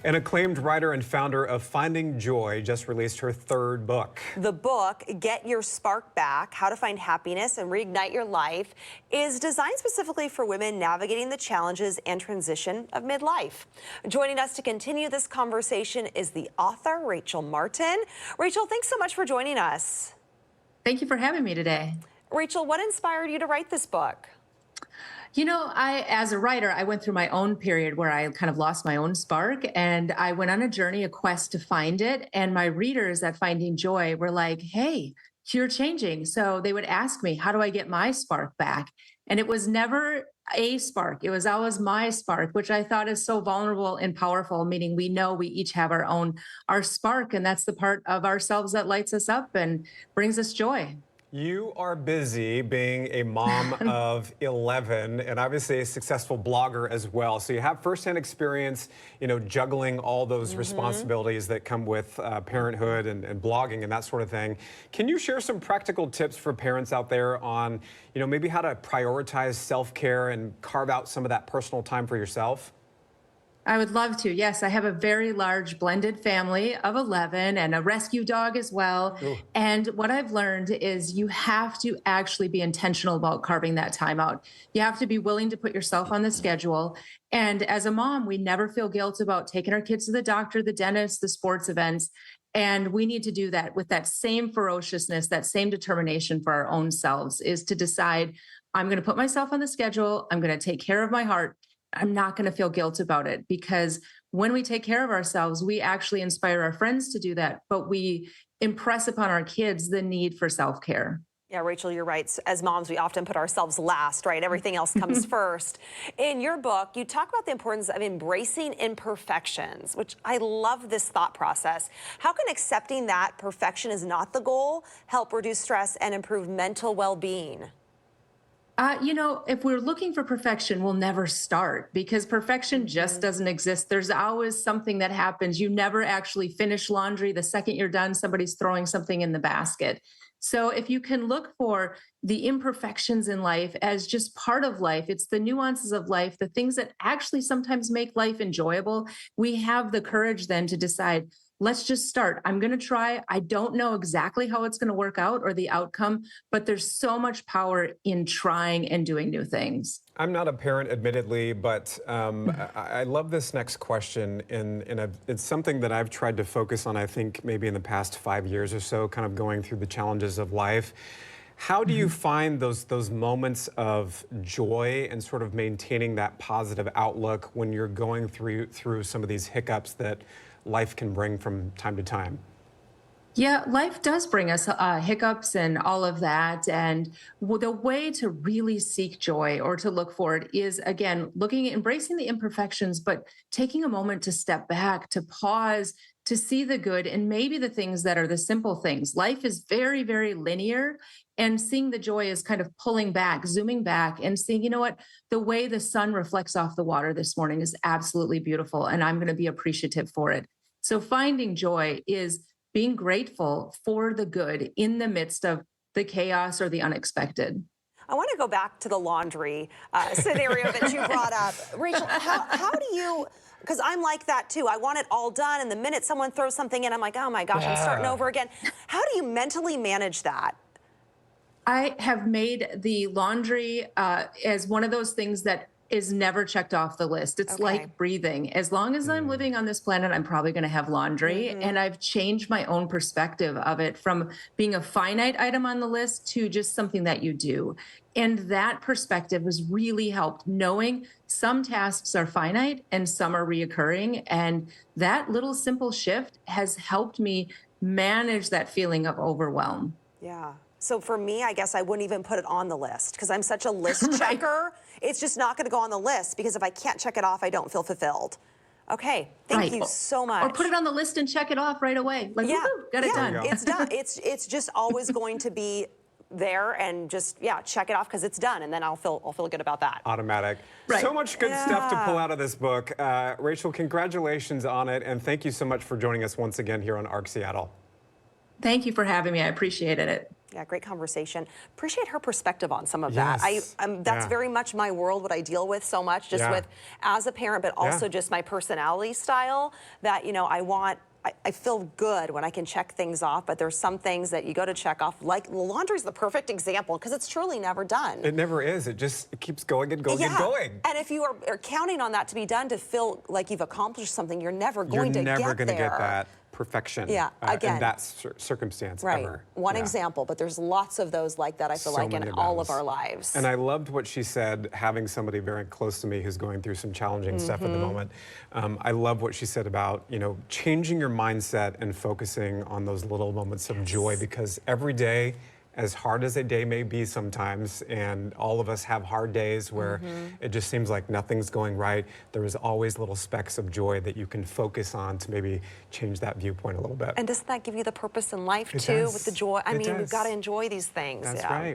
An acclaimed writer and founder of Finding Joy just released her third book. The book, Get Your Spark Back, How to Find Happiness and Reignite Your Life, is designed specifically for women navigating the challenges and transition of midlife. Joining us to continue this conversation is the author, Rachel Martin. Rachel, thanks so much for joining us. Thank you for having me today. Rachel, what inspired you to write this book? You know, as a writer, I went through my own period where I kind of lost my own spark, and I went on a journey, a quest to find it. And my readers at Finding Joy were like, hey, you're changing. So they would ask me, how do I get my spark back? And it was never a spark. It was always my spark, which I thought is so vulnerable and powerful, meaning we know we each have our spark, and that's the part of ourselves that lights us up and brings us joy. You are busy being a mom of 11 and obviously a successful blogger as well. So you have firsthand experience, juggling all those responsibilities that come with parenthood and blogging and that sort of thing. Can you share some practical tips for parents out there on, maybe how to prioritize self-care and carve out some of that personal time for yourself? I would love to. Yes, I have a very large blended family of 11 and a rescue dog as well. Ooh. And what I've learned is you have to actually be intentional about carving that time out. You have to be willing to put yourself on the schedule. And as a mom, we never feel guilt about taking our kids to the doctor, the dentist, the sports events. And we need to do that with that same ferociousness, that same determination for our own selves, is to decide, I'm going to put myself on the schedule. I'm going to take care of my heart. I'm not going to feel guilt about it, because when we take care of ourselves, we actually inspire our friends to do that, but we impress upon our kids the need for self-care. Yeah, Rachel, you're right. As moms, we often put ourselves last, right? Everything else comes first. In your book, you talk about the importance of embracing imperfections, which I love this thought process. How can accepting that perfection is not the goal help reduce stress and improve mental well-being? If we're looking for perfection, we'll never start, because perfection just doesn't exist. There's always something that happens. You never actually finish laundry. The second you're done, somebody's throwing something in the basket. So if you can look for the imperfections in life as just part of life, it's the nuances of life, the things that actually sometimes make life enjoyable. We have the courage then to decide, let's just start. I'm going to try. I don't know exactly how it's going to work out or the outcome, but there's so much power in trying and doing new things. I'm not a parent, admittedly, but I love this next question. It's something that I've tried to focus on, I think, maybe in the past 5 years or so, kind of going through the challenges of life. How do you find those moments of joy and sort of maintaining that positive outlook when you're going through some of these hiccups that life can bring from time to time? Yeah, life does bring us hiccups and all of that. And the way to really seek joy or to look for it is, again, embracing the imperfections, but taking a moment to step back, to pause, to see the good and maybe the things that are the simple things. Life is very, very linear. And seeing the joy is kind of pulling back, zooming back and seeing, you know what, the way the sun reflects off the water this morning is absolutely beautiful. And I'm going to be appreciative for it. So finding joy is being grateful for the good in the midst of the chaos or the unexpected. I want to go back to the laundry scenario that you brought up. Rachel, how do you, because I'm like that too. I want it all done, and the minute someone throws something in, I'm like, oh my gosh, I'm starting over again. How do you mentally manage that? I have made the laundry as one of those things that is never checked off the list. It's like breathing. As long as I'm living on this planet, I'm probably going to have laundry. And I've changed my own perspective of it from being a finite item on the list to just something that you do. And that perspective has really helped, knowing some tasks are finite and some are reoccurring. And that little simple shift has helped me manage that feeling of overwhelm. Yeah. So for me, I guess I wouldn't even put it on the list because I'm such a list checker. It's just not going to go on the list because if I can't check it off, I don't feel fulfilled. Okay, thank you so much. Or put it on the list and check it off right away. Like, got it done. It's done. It's just always going to be there, and just check it off because it's done, and then I'll feel good about that. Automatic. Right. So much good stuff to pull out of this book. Rachel, congratulations on it, and thank you so much for joining us once again here on ARC Seattle. Thank you for having me. I appreciated it. Yeah, great conversation. Appreciate her perspective on some of Yes. that. That's very much my world, what I deal with so much, just with as a parent, but also just my personality style that, you know, I feel good when I can check things off, but there's some things that you go to check off, like laundry is the perfect example because it's truly never done. It never is. It keeps going and going and going. And if you are counting on that to be done to feel like you've accomplished something, you're never going to get there. You're never going to get that perfection again, in that circumstance ever. One example, but there's lots of those like that, I feel like, in all of our lives. And I loved what she said, having somebody very close to me who's going through some challenging stuff at the moment. I love what she said about, you know, changing your mindset and focusing on those little moments of joy, because every day, as hard as a day may be sometimes, and all of us have hard days where it just seems like nothing's going right, there is always little specks of joy that you can focus on to maybe change that viewpoint a little bit. And doesn't that give you the purpose in life It too, does. with the joy? I It mean, we've does. got to enjoy these things. That's right.